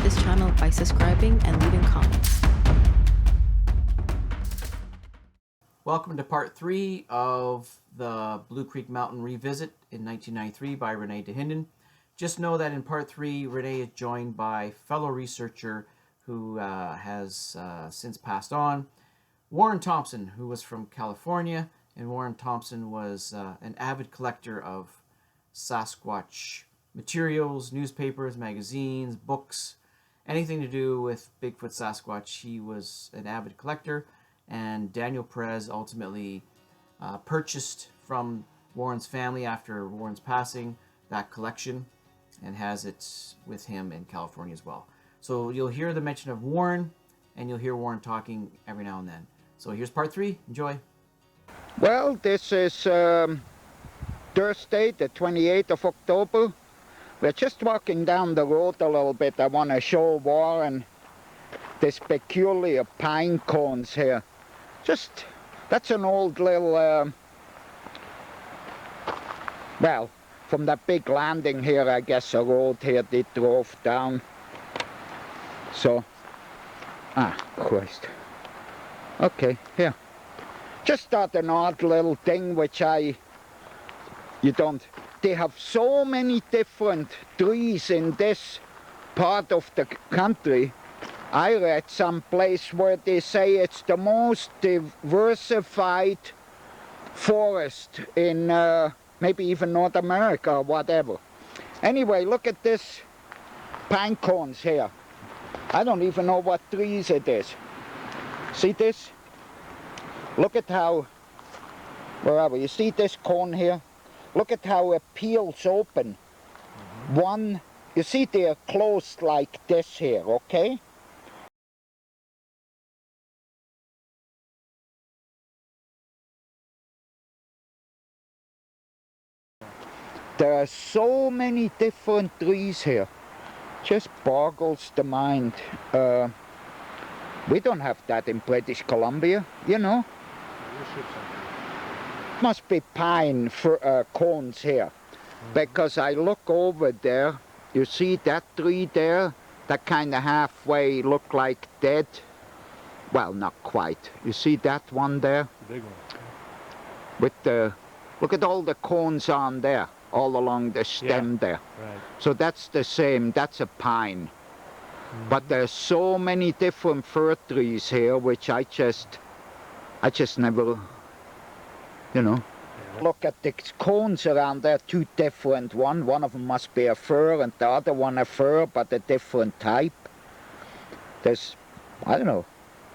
this channel by subscribing and leaving comments. Welcome to part 3 of the Blue Creek Mountain Revisit in 1993 by René Dahinden. Just know that in part 3, René is joined by fellow researcher who has since passed on, Warren Thompson, who was from California, and Warren Thompson was an avid collector of Sasquatch materials, newspapers, magazines, books, anything to do with Bigfoot, Sasquatch. He was an avid collector, and Daniel Perez ultimately purchased from Warren's family after Warren's passing that collection and has it with him in California as well. So you'll hear the mention of Warren, and you'll hear Warren talking every now and then. So here's part 3. Enjoy. Well, this is Thursday, the 28th of October. We're just walking down the road a little bit. I want to show Warren this peculiar pine cones here. That's an old little, well, from that big landing here, I guess a road here they drove down. So, Christ. Okay, here. Just thought an odd little thing which they have so many different trees in this part of the country. I read some place where they say it's the most diversified forest in maybe even North America or whatever. Anyway, look at this pine cones here. I don't even know what trees it is. See this? Look at how, where are we? You see this cone here? Look at how it peels open. One, you see they're closed like this here, okay? There are so many different trees here. Just boggles the mind. We don't have that in British Columbia, you know. Must be pine cones here, because I look over there, you see that tree there, that kind of halfway look like dead. Well, not quite. You see that one there? The big one. With the, look at all the cones on there, all along the stem there. Right. So that's the same, that's a pine. But there's so many different fir trees here, which I just never, you know. Yeah. Look at the cones around there, two different ones. One of them must be a fir and the other one a fir, but a different type. There's, I don't know,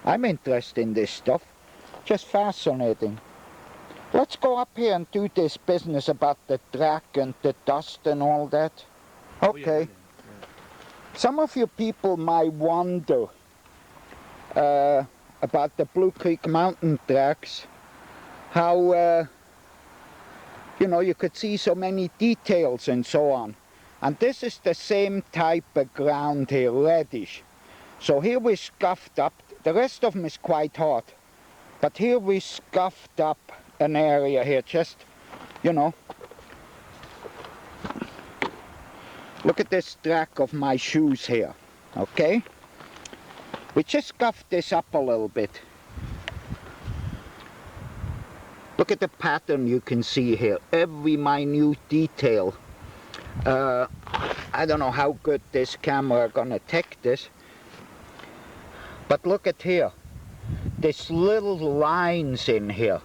I'm interested in this stuff. Just fascinating. Let's go up here and do this business about the track and the dust and all that. Okay. Some of you people might wonder about the Blue Creek mountain tracks, how, you know, you could see so many details and so on. And this is the same type of ground here, reddish. So here we scuffed up, the rest of them is quite hot, but here we scuffed up an area here, just, you know. Look at this track of my shoes here, okay? We just scuffed this up a little bit. Look at the pattern you can see here, every minute detail. I don't know how good this camera gonna take this, but look at here, there's little lines in here.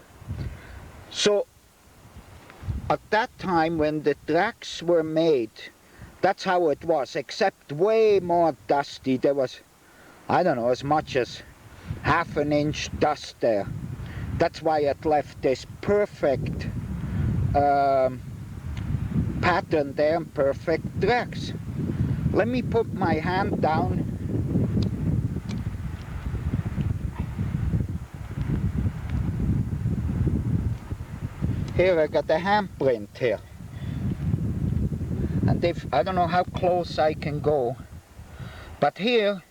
So, at that time when the tracks were made, that's how it was, except way more dusty. There was, I don't know, as much as half an inch dust there. That's why it left this perfect pattern there and perfect tracks. Let me put my hand down. Here I got a handprint here. And I don't know how close I can go, but here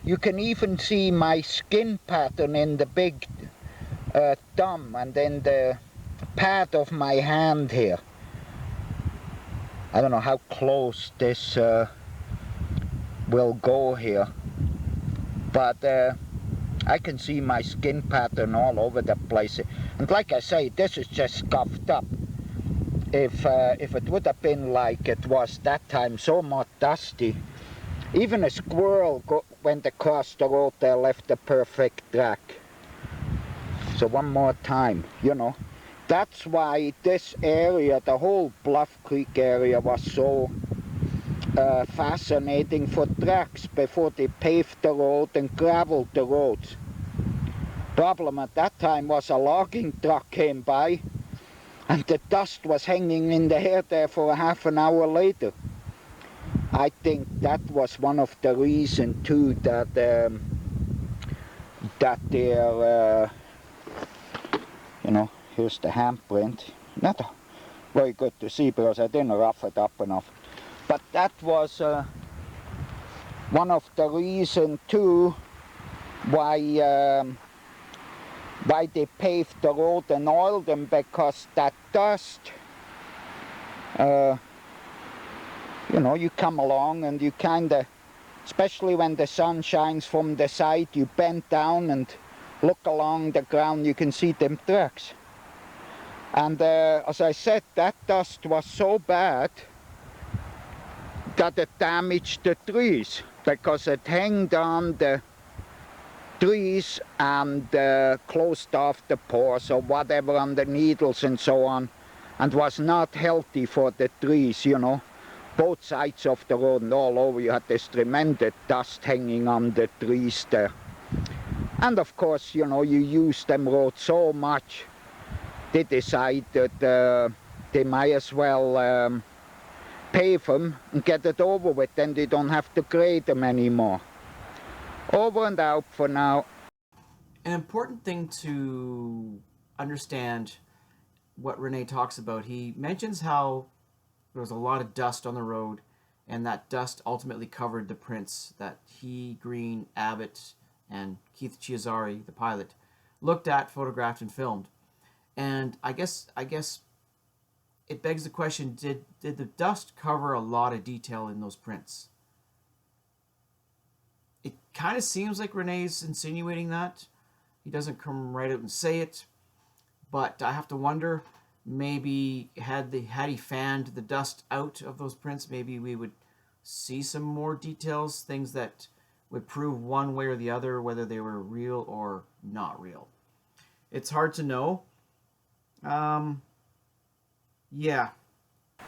you can even see my skin pattern in the big thumb and then the pad of my hand here. I don't know how close this will go here. But I can see my skin pattern all over the place. And like I say, this is just scuffed up. If it would have been like it was that time, so much dusty, even a squirrel went across the road there, left a perfect track. So one more time, you know. That's why this area, the whole Bluff Creek area, was so fascinating for tracks before they paved the road and graveled the roads. Problem at that time was a logging truck came by and the dust was hanging in the air there for a half an hour later. I think that was one of the reasons too that they're you know, here's the handprint. Not very good to see because I didn't rough it up enough. But that was one of the reasons too why they paved the road and oiled them, because that dust, you know, you come along and you kind of, especially when the sun shines from the side, you bend down and look along the ground, you can see them tracks. And as I said, that dust was so bad that it damaged the trees, because it hanged on the trees and closed off the pores or whatever on the needles and so on, and was not healthy for the trees, you know. Both sides of the road and all over, you had this tremendous dust hanging on the trees there. And of course, you know, you use them roads so much, they decided they might as well pave them and get it over with, then they don't have to grade them anymore. Over and out for now. An important thing to understand what René talks about, he mentions how there was a lot of dust on the road, and that dust ultimately covered the prints that he, Green, Abbott, and Keith Chiazari, the pilot, looked at, photographed, and filmed. And I guess it begs the question, did the dust cover a lot of detail in those prints? It kind of seems like René's insinuating that. He doesn't come right out and say it, but I have to wonder, maybe had he fanned the dust out of those prints, maybe we would see some more details, things that would prove one way or the other whether they were real or not real. It's hard to know. Yeah.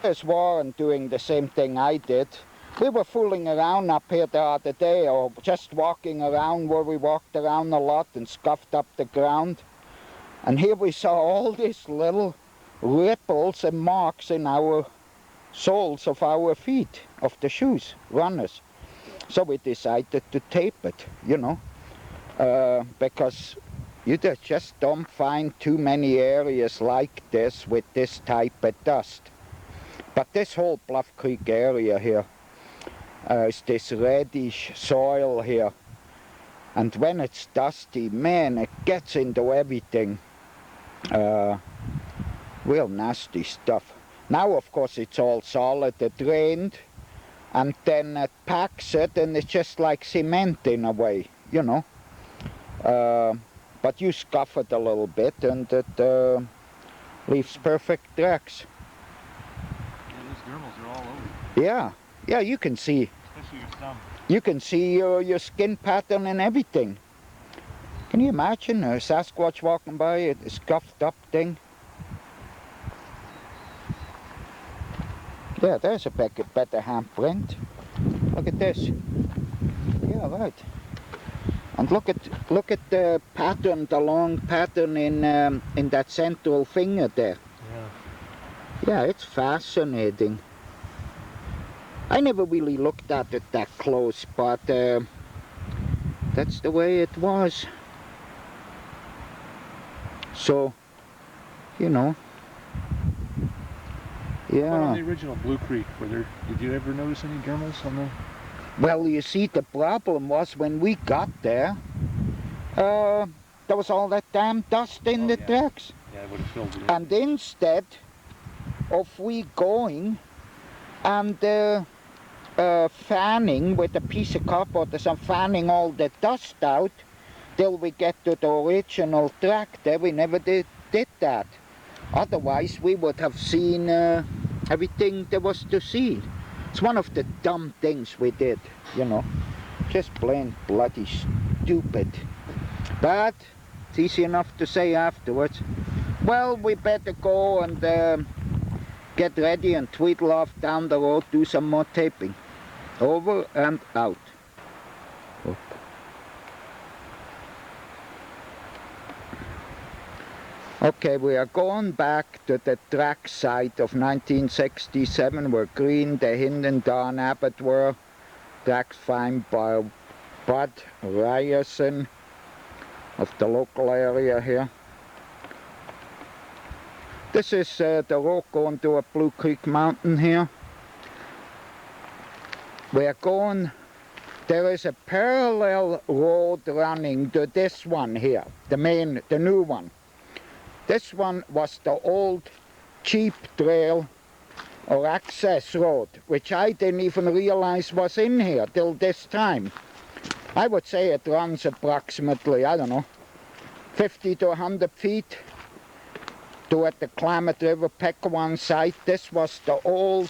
There's Warren doing the same thing I did. We were fooling around up here the other day, or just walking around where we walked around a lot and scuffed up the ground. And here we saw all these little ripples and marks in our soles of our feet, of the shoes, runners. So we decided to tape it, you know, because you just don't find too many areas like this with this type of dust. But this whole Bluff Creek area here is this reddish soil here. And when it's dusty, man, it gets into everything. Real nasty stuff. Now, of course, it's all solid, it drained, and then it packs it, and it's just like cement in a way, you know. But you scuff it a little bit, and it leaves perfect tracks. Yeah, those thermals are all over. Yeah, you can see. Especially your thumb. You can see your skin pattern and everything. Can you imagine a Sasquatch walking by, a scuffed up thing? Yeah, there's a better handprint. Look at this. Yeah, right. And look at the pattern, the long pattern in that central finger there. Yeah. Yeah, it's fascinating. I never really looked at it that close, but that's the way it was. So, you know. Yeah. What on the original Blue Creek? Did you ever notice any dermals on the? Well, you see, the problem was when we got there, there was all that damn dust in the tracks. Yeah, it would have filled it. And instead of we going and fanning with a piece of cardboard or some fanning all the dust out till we get to the original track there. We never did that. Otherwise we would have seen everything there was to see. It's one of the dumb things we did, you know. Just plain bloody stupid. But it's easy enough to say afterwards. Well, we better go and get ready and tweedle off down the road, do some more taping. Over and out. Oop. Okay, we are going back to the track site of 1967 where Green, Dahinden, Don Abbott were. Tracks found by Bud Ryerson of the local area here. This is the road going to a Blue Creek mountain here. We are going, there is a parallel road running to this one here, the new one. This one was the old cheap trail or access road, which I didn't even realize was in here till this time. I would say it runs approximately, I don't know, 50 to 100 feet toward the Klamath River Pequot site. This was the old,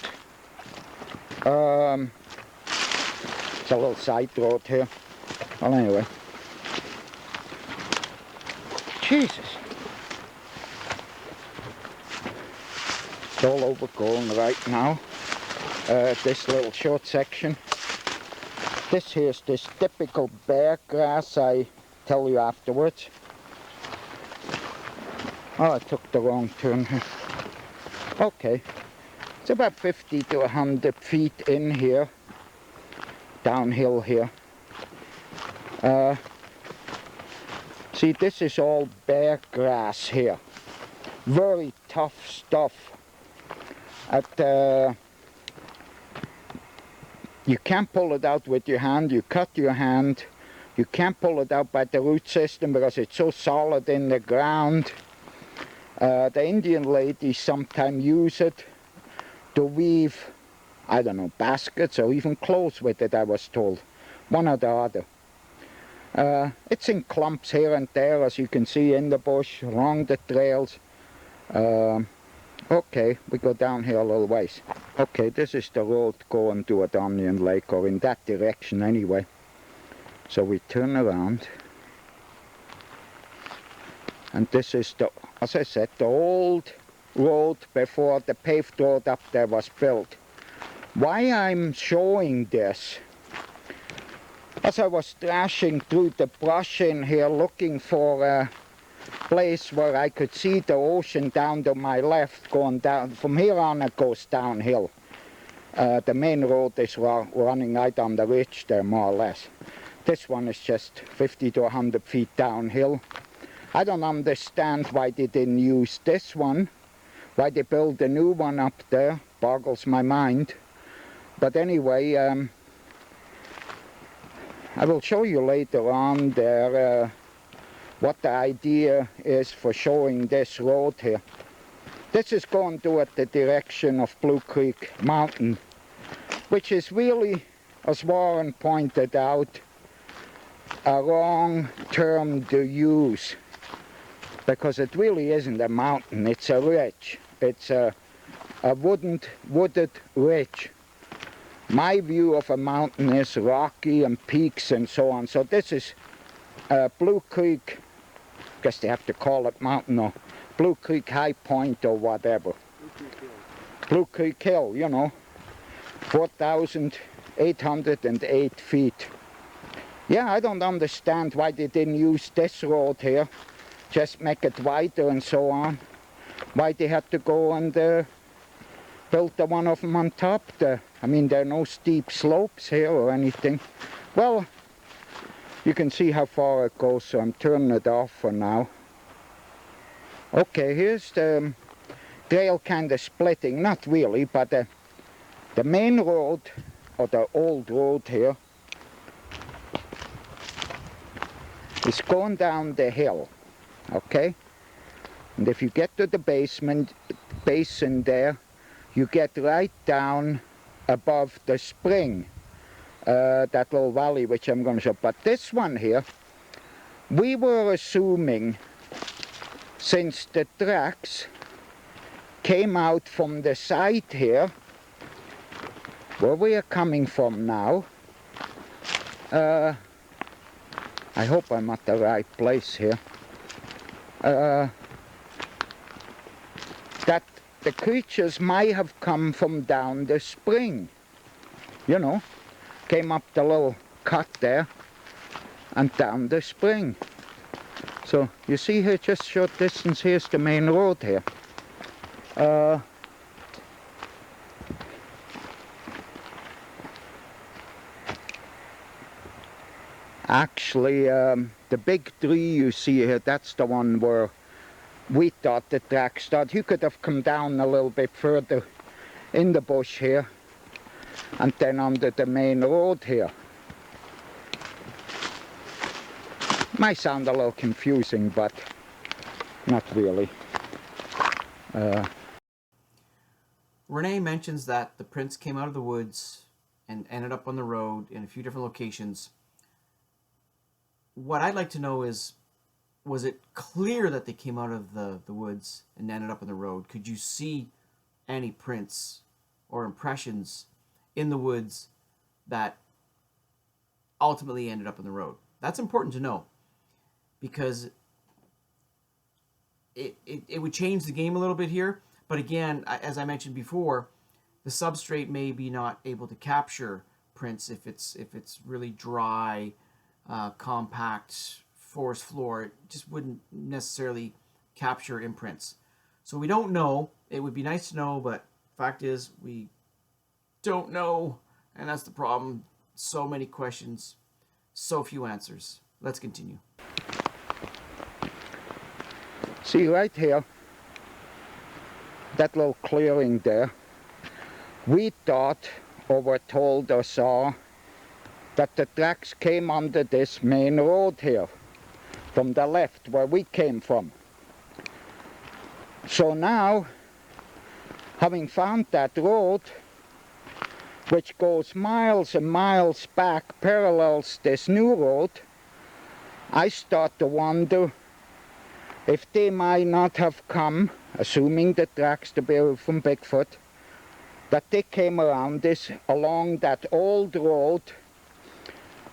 it's a little side road here. Well, anyway. Jesus. It's all over going right now. This little short section. This here's this typical bear grass I tell you afterwards. Oh, I took the wrong turn here. Okay. It's about 50 to 100 feet in here. Downhill here. See, this is all bear grass here. Very tough stuff. You can't pull it out with your hand. You cut your hand. You can't pull it out by the root system because it's so solid in the ground. The Indian ladies sometimes use it to weave, I don't know, baskets or even clothes with it, I was told. One or the other. It's in clumps here and there, as you can see, in the bush, along the trails. Okay, we go down here a little ways. Okay, this is the road going to a Onion Lake, or in that direction anyway. So we turn around. And this is the, as I said, the old road before the paved road up there was built. Why I'm showing this, as I was thrashing through the brush in here looking for a place where I could see the ocean down to my left going down. From here on it goes downhill. The main road is running right on the ridge there, more or less. This one is just 50 to 100 feet downhill. I don't understand why they didn't use this one, why they built a new one up there, boggles my mind. But anyway, I will show you later on there what the idea is for showing this road here. This is going toward the direction of Blue Creek Mountain, which is really, as Warren pointed out, a wrong term to use, because it really isn't a mountain, it's a ridge. It's a wooded ridge. My view of a mountain is rocky and peaks and so on. So this is Blue Creek, I guess they have to call it mountain, or Blue Creek High Point or whatever. Blue Creek Hill, you know, 4,808 feet. Yeah, I don't understand why they didn't use this road here, just make it wider and so on. Why they had to go and build the one of them on top there. I mean, there are no steep slopes here or anything. Well, you can see how far it goes, so I'm turning it off for now. Okay, here's the trail kind of splitting, not really, but the main road, or the old road here, is going down the hill, okay? And if you get to the basin there, you get right down above the spring, that little valley which I'm going to show. But this one here, we were assuming, since the tracks came out from the side here, where we are coming from now, I hope I'm at the right place here, that the creatures might have come from down the spring, you know, came up the little cut there and down the spring. So you see here, just short distance, here's the main road here. Actually, the big tree you see here, that's the one where we thought the track started. You could have come down a little bit further in the bush here and then onto the main road here. Might sound a little confusing, but not really. René mentions that the prints came out of the woods and ended up on the road in a few different locations. What I'd like to know is, was it clear that they came out of the woods and ended up on the road? Could you see any prints or impressions in the woods that ultimately ended up on the road? That's important to know, because it would change the game a little bit here. But again, as I mentioned before, the substrate may be not able to capture prints if it's really dry, compact forest floor. It just wouldn't necessarily capture imprints. So we don't know. It would be nice to know, but fact is we don't know, and that's the problem. So many questions, so few answers. Let's continue. See right here, that little clearing there, we thought or were told or saw that the tracks came under this main road here from the left where we came from. So now, having found that road, which goes miles and miles back, parallels this new road, I start to wonder if they might not have come, assuming the tracks to be from Bigfoot, that they came around this, along that old road,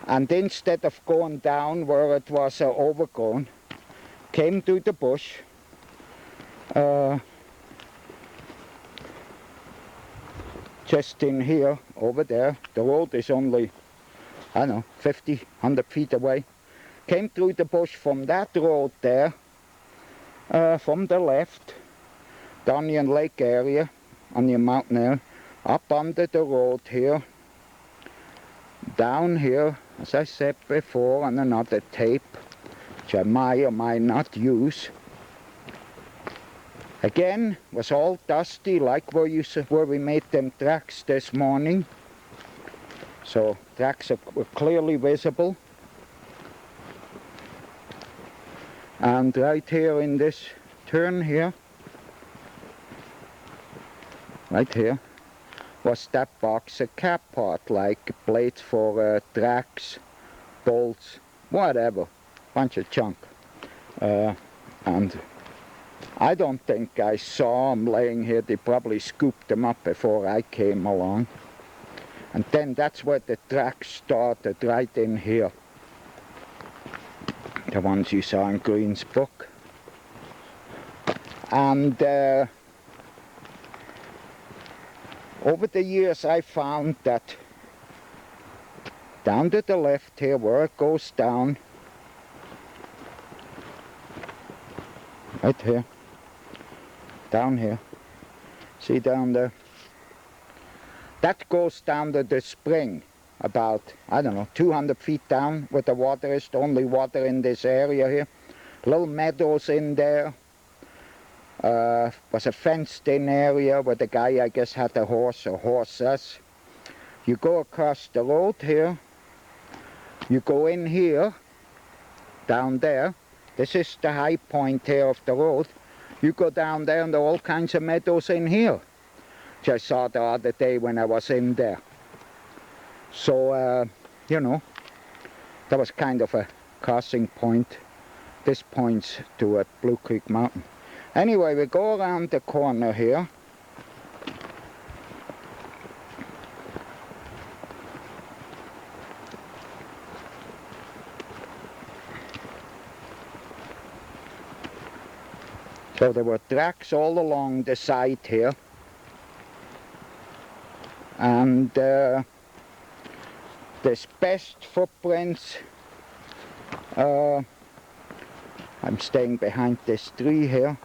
and instead of going down where it was overgrown, came through the bush, just in here, over there. The road is only, I don't know, 50, 100 feet away. Came through the bush from that road there, from the left, the Onion Lake area, Onion Mountain area, up under the road here, down here, as I said before, on another tape, which I might or might not use. Again, was all dusty, like where we made them tracks this morning. So tracks were clearly visible. And right here in this turn here, right here, was that box a cap part, like plates for tracks, bolts, whatever, bunch of junk. And I don't think I saw them laying here. They probably scooped them up before I came along. And then that's where the tracks started, right in here. The ones you saw in Green's book. And over the years I found that down to the left here, where it goes down, right here, down here, see down there, that goes down to the spring, about, I don't know, 200 feet down where the water is, the only water in this area here. Little meadows in there. Was a fenced-in area where the guy, I guess, had a horse or horses. You go across the road here, you go in here, down there. This is the high point here of the road. You go down there and there are all kinds of meadows in here. which I saw the other day when I was in there. So, you know, that was kind of a crossing point. This points to Blue Creek Mountain. Anyway, we go around the corner here. So there were tracks all along the side here. And there's best footprints. I'm staying behind this tree here.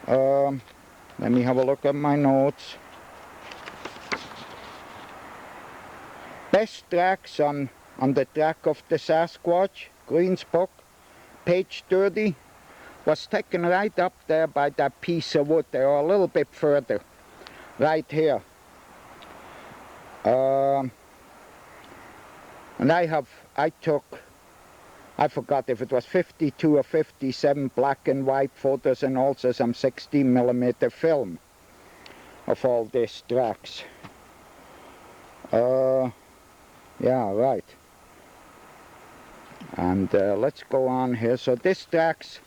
Let me have a look at my notes. Best tracks on the track of the Sasquatch, Green's book, page 30, was taken right up there by that piece of wood there, or a little bit further, right here. And I forgot if it was 52 or 57 black and white photos and also some 16mm film of all these tracks. Yeah, right. And let's go on here. So these tracks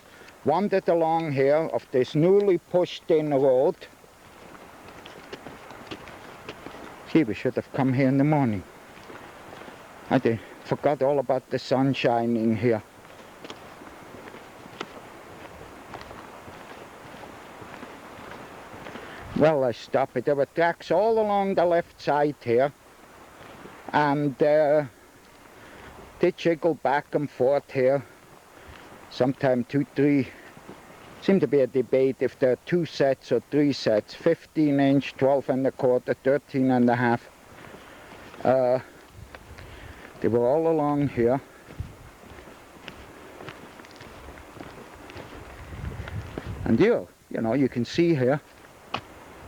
wandered along here of this newly pushed in road. Gee, we should have come here in the morning. I forgot all about the sun shining here. Well, I stopped it. There were tracks all along the left side here. And they jiggle back and forth here. Sometime 2, 3. Seemed to be a debate if there are 2 sets or 3 sets. 15-inch, 12.25, 13.5. They were all along here. And you know, you can see here,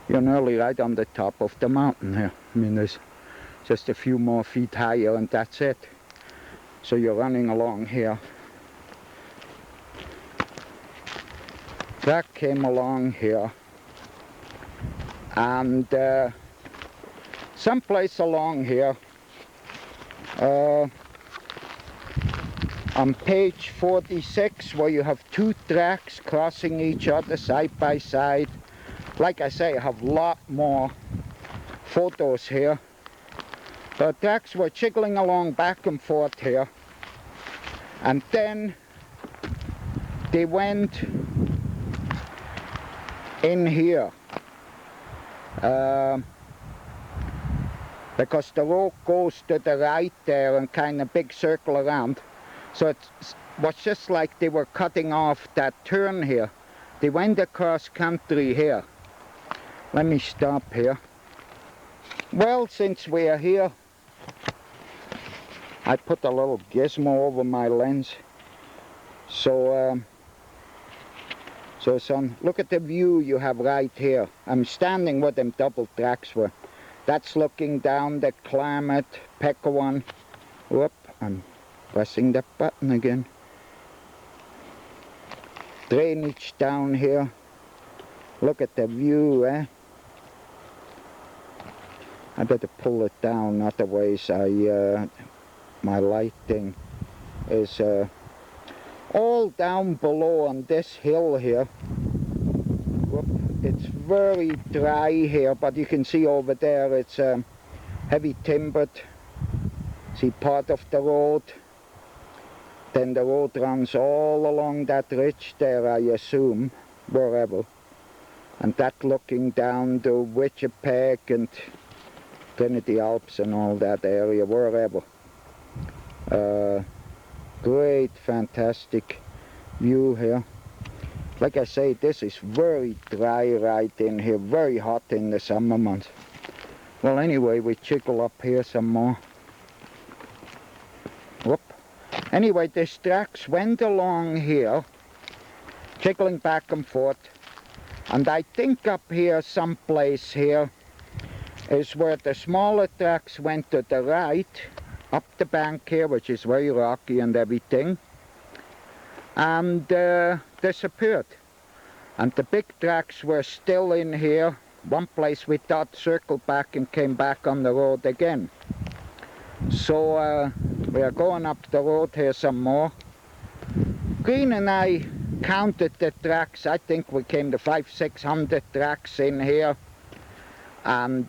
you're nearly right on the top of the mountain here. I mean, there's just a few more feet higher and that's it. So you're running along here. Track came along here. And someplace along here, on page 46, where you have 2 tracks crossing each other side by side. Like I say, I have a lot more photos here. The tracks were jiggling along back and forth here. And then they went in here. Because the road goes to the right there and kind of big circle around. So it was just like they were cutting off that turn here. They went across country here. Let me stop here. Well, since we are here, I put a little gizmo over my lens. So, son, look at the view you have right here. I'm standing where them double tracks were. That's looking down the Klamath, Pequawan. Whoop, I'm pressing that button again. Drainage down here. Look at the view, eh? I better pull it down, otherwise my lighting is all down below on this hill here. Whoop. It's very dry here, but you can see over there it's heavy timbered. See part of the road. Then the road runs all along that ridge there, I assume, wherever. And that looking down to Wichipeg and Trinity Alps and all that area, wherever. Great, fantastic view here. Like I say, this is very dry right in here, very hot in the summer months. Well, anyway, we jiggle up here some more. Whoop. Anyway, these tracks went along here, jiggling back and forth. And I think up here, someplace here, is where the smaller tracks went to the right, up the bank here, which is very rocky and everything, and disappeared. And the big tracks were still in here, one place we thought circled back and came back on the road again. So we are going up the road here some more. Green and I counted the tracks. I think we came to 500-600 tracks in here, and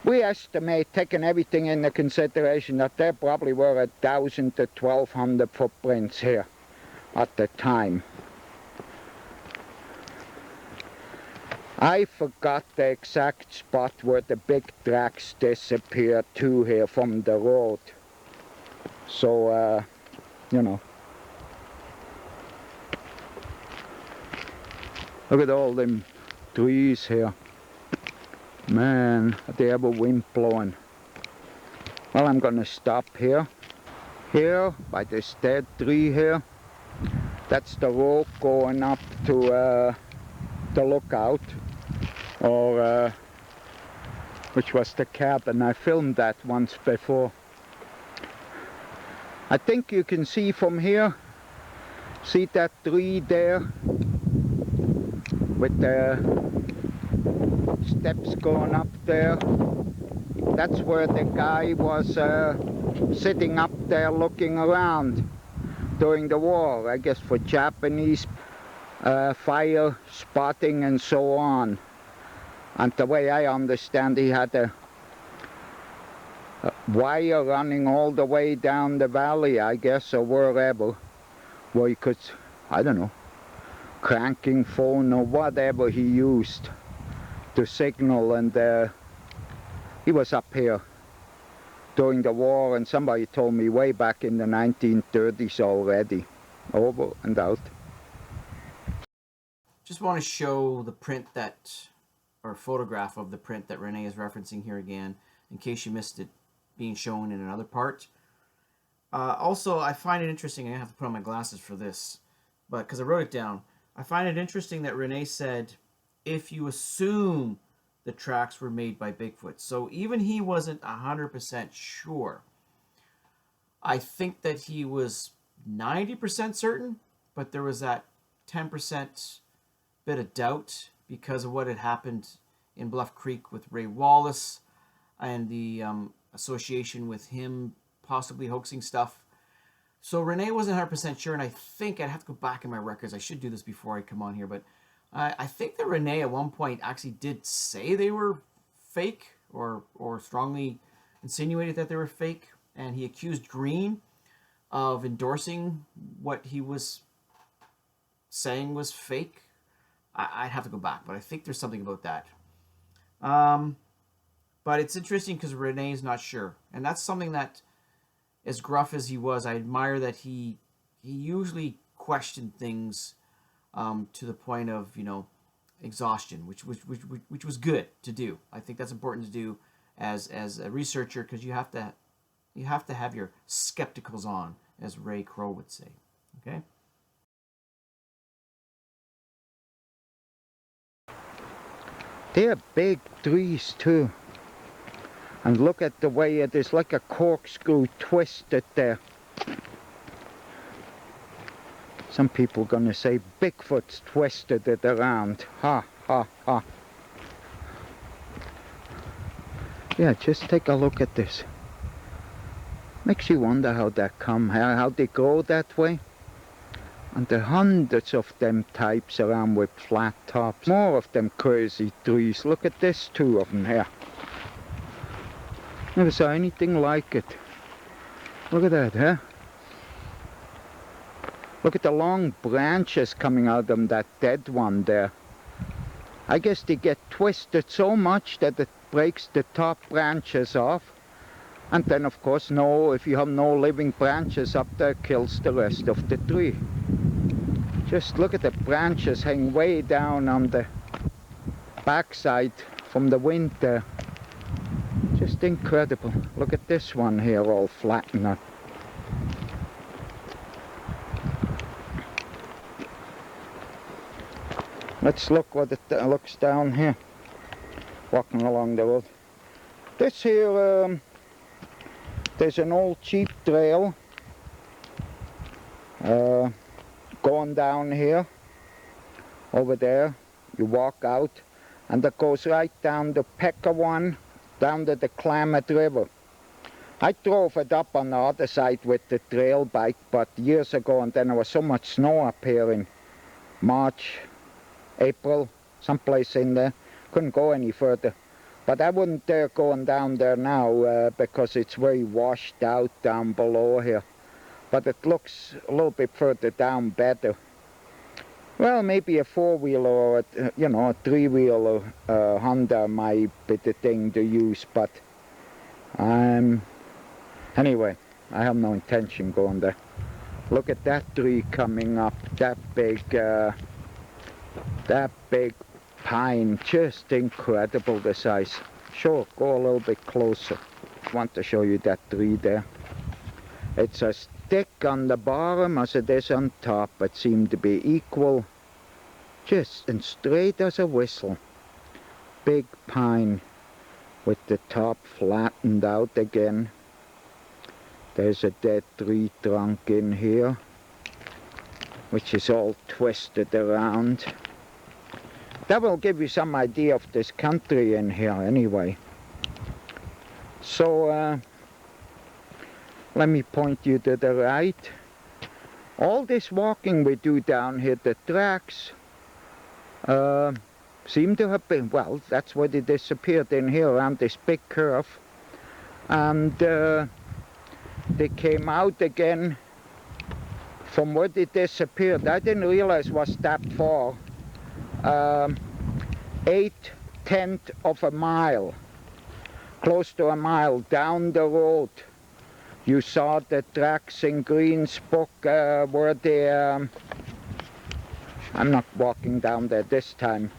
we estimate, taking everything into consideration, that there probably were 1,000 to 1,200 footprints here at the time. I forgot the exact spot where the big tracks disappeared to here from the road. So, you know. Look at all them trees here. Man, they have a wind blowing. Well, I'm gonna stop here. Here, by this dead tree here, that's the road going up to the lookout, or which was the cabin. I filmed that once before. I think you can see from here, see that tree there with the steps going up there. That's where the guy was sitting up there looking around during the war, I guess for Japanese fire spotting and so on. And the way I understand, he had a wire running all the way down the valley, I guess, or wherever, where he could, I don't know, cranking phone or whatever he used to signal. And he was up here during the war, and somebody told me way back in the 1930s already. Over and out. Just want to show the print that, or photograph of the print that René is referencing here again, in case you missed it being shown in another part. Also, I find it interesting, I have to put on my glasses for this, but because I wrote it down, I find it interesting that René said, if you assume the tracks were made by Bigfoot. So even he wasn't 100% sure. I think that he was 90% certain, but there was that 10% bit of doubt because of what had happened in Bluff Creek with Ray Wallace and the association with him possibly hoaxing stuff. So René wasn't 100% sure, and I think I'd have to go back in my records. I should do this before I come on here, but I think that René at one point actually did say they were fake, or strongly insinuated that they were fake, and he accused Green of endorsing what he was saying was fake. I'd have to go back, but I think there's something about that. But it's interesting because René's not sure, and that's something that, as gruff as he was, I admire that he usually questioned things to the point of, you know, exhaustion, which was good to do. I think that's important to do as a researcher, because you have to have your skepticals on, as Ray Crow would say. Okay. They're big trees too. And look at the way it is, like a corkscrew twisted there. Some people are gonna say Bigfoot's twisted it around. Ha, ha, ha. Yeah, just take a look at this. Makes you wonder how that come, how they grow that way. And there are hundreds of them types around with flat tops. More of them crazy trees. Look at this, two of them here. Never saw anything like it. Look at that, huh? Look at the long branches coming out of them, that dead one there. I guess they get twisted so much that it breaks the top branches off. And then, of course, if you have no living branches up there, kills the rest of the tree. Just look at the branches hanging way down on the backside from the wind there. Just incredible. Look at this one here, all flattened up. Let's look what it looks down here, walking along the road. This here, there's an old jeep trail going down here. Over there, you walk out, and that goes right down the Peckawan, down to the Klamath River. I drove it up on the other side with the trail bike, but years ago, and then there was so much snow up here in March, April, someplace in there. Couldn't go any further. But I wouldn't dare going down there now because it's very washed out down below here. But it looks a little bit further down better. Well, maybe a four-wheeler or a three-wheeler Honda might be the thing to use, but anyway, I have no intention going there. Look at that tree coming up, that big pine, just incredible the size. Sure, go a little bit closer. I want to show you that tree there. It's as thick on the bottom as it is on top. It seemed to be equal, just and straight as a whistle. Big pine with the top flattened out again. There's a dead tree trunk in here, which is all twisted around. That will give you some idea of this country in here anyway. So let me point you to the right. All this walking we do down here, the tracks seem to have been, well, that's where they disappeared, in here around this big curve. And they came out again from where they disappeared. I didn't realize it was that far. 8/10 of a mile, close to a mile down the road. You saw the tracks in Green's book where they, I'm not walking down there this time,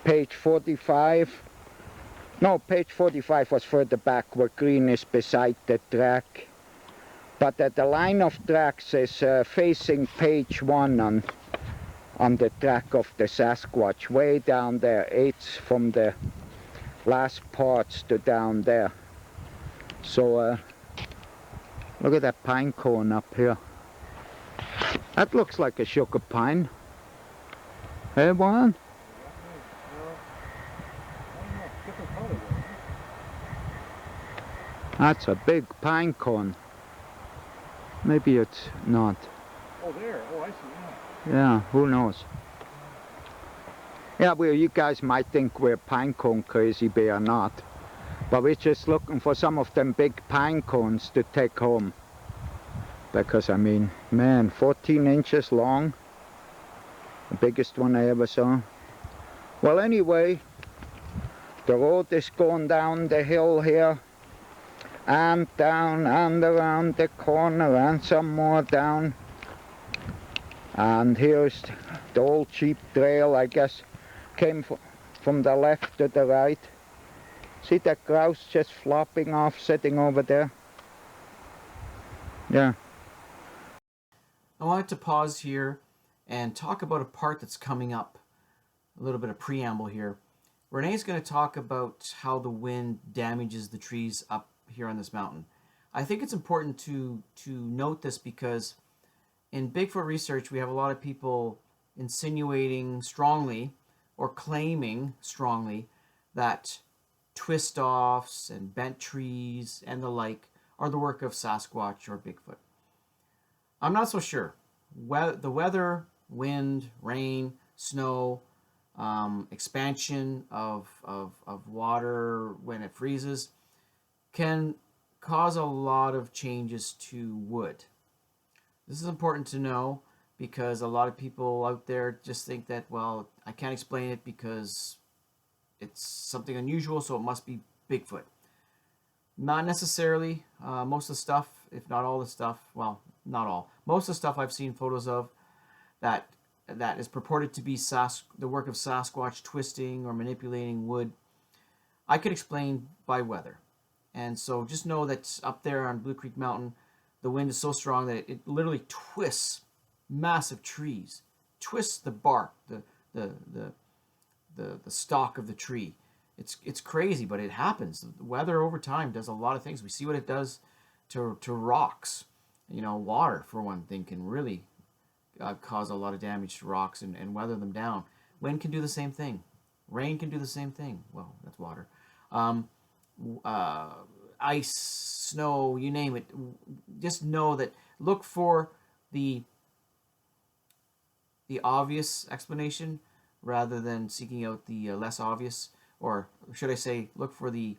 page 45. No, page 45 was further back where Green is beside the track. But the line of tracks is facing page 1 on the track of the Sasquatch, way down there. 8's from the last parts to down there. So look at that pine cone up here. That looks like a sugar pine. Hey, Warren? That's a big pine cone. Maybe it's not. Oh, there. Oh, I see. Yeah. Yeah, who knows? Yeah, well, you guys might think we're pine cone crazy, but are not. But we're just looking for some of them big pine cones to take home. Because, I mean, man, 14 inches long. The biggest one I ever saw. Well, anyway, the road is going down the hill here. And down and around the corner and some more down. And here's the old sheep trail, I guess, came from the left to the right. See that grouse just flopping off, sitting over there? Yeah. I wanted to pause here and talk about a part that's coming up. A little bit of preamble here. Renee's going to talk about how the wind damages the trees up here on this mountain. I think it's important to note this because in Bigfoot research we have a lot of people insinuating strongly or claiming strongly that twist-offs and bent trees and the like are the work of Sasquatch or Bigfoot. I'm not so sure. The weather, wind, rain, snow, expansion of water when it freezes can cause a lot of changes to wood. This is important to know because a lot of people out there just think that, well, I can't explain it because it's something unusual, so it must be Bigfoot. Not necessarily. Most of the stuff, if not all the stuff, well, not all. Most of the stuff I've seen photos of that is purported to be the work of Sasquatch twisting or manipulating wood, I could explain by weather. And so just know that up there on Blue Creek Mountain, the wind is so strong that it literally twists massive trees, twists the bark, the stalk of the tree. It's crazy, but it happens. The weather over time does a lot of things. We see what it does to rocks. You know, water, for one thing, can really cause a lot of damage to rocks and weather them down. Wind can do the same thing. Rain can do the same thing. Well, that's water. Ice, snow, you name it. Just know that, look for the obvious explanation rather than seeking out the less obvious, or should I say, look for the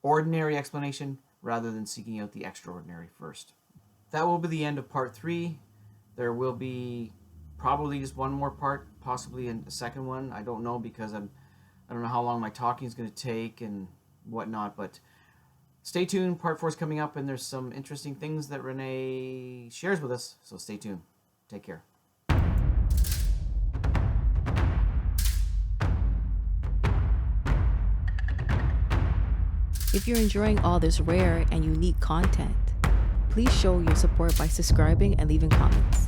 ordinary explanation rather than seeking out the extraordinary first. That will be the end of part 3. There will be probably just one more part, possibly a second one. I don't know, because I don't know how long my talking is going to take and whatnot, but stay tuned. Part 4 is coming up, and there's some interesting things that René shares with us, so stay tuned. Take care. If you're enjoying all this rare and unique content, please show your support by subscribing and leaving comments.